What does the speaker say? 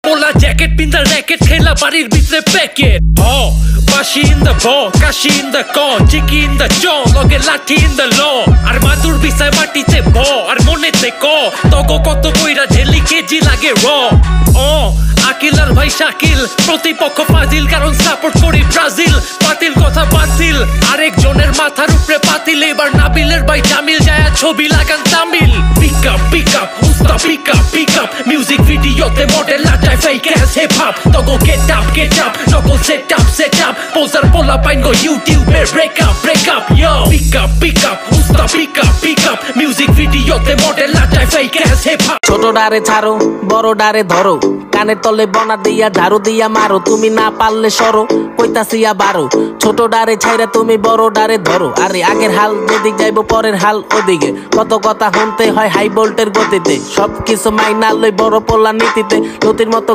পোলা jacket পিন্দা racket খেলা বাড়ির ভিতরে প্যাকেট বাসি ইন দ্য ব কাশি ইন দ্য ক চিকি ইন দ্য চ লগে লাঠি ইন দ্য ল আর মাদুর বিছায় মাটিতে ব আর মনেতে ক তগো কত কইরা ঝেলি কেজি লাগে র আকিল আর ভাই শাকিল প্রতিপক্ষ ফাজিল কারণ সাপোর্ট করি ব্রাজিল পাতিল কথা বাতিল আরেকজনের মাথার উপরে পাতিল এবার নাবিলের ভাই জামিল যায় ছবি লাগান Tamil pick up উস্তা pick up music ভিডিওতে মডেল নাচায় fake as hip hop তগো get up নকল সেট আপ পোজার পোলা পাইন গো ইউটিউবে ব্রেক আপ ইয়ো pick up উস্তা pick up music ভিডিওতে মডেল নাচায় ফেক অ্যাস হিপ হপ ছোট ডারে ছাড়ো বড় ডারে ধরো কানের তলে বনা দিয়া ঝাড়ু দিয়া মারো তুমি না পারলে সরো কইতাছিয়া বারো ছোট ডারে ছাইরা তুমি বড় ডারে ধরো আরে আগের হাল যেদিক যাইবো পরের হাল ওদিকে কত কথা শুনতে হয় হাই ভোল্টের গতিতে সবকিছু মাইনা লই বড় পোলা নীতিতে নদীর মতো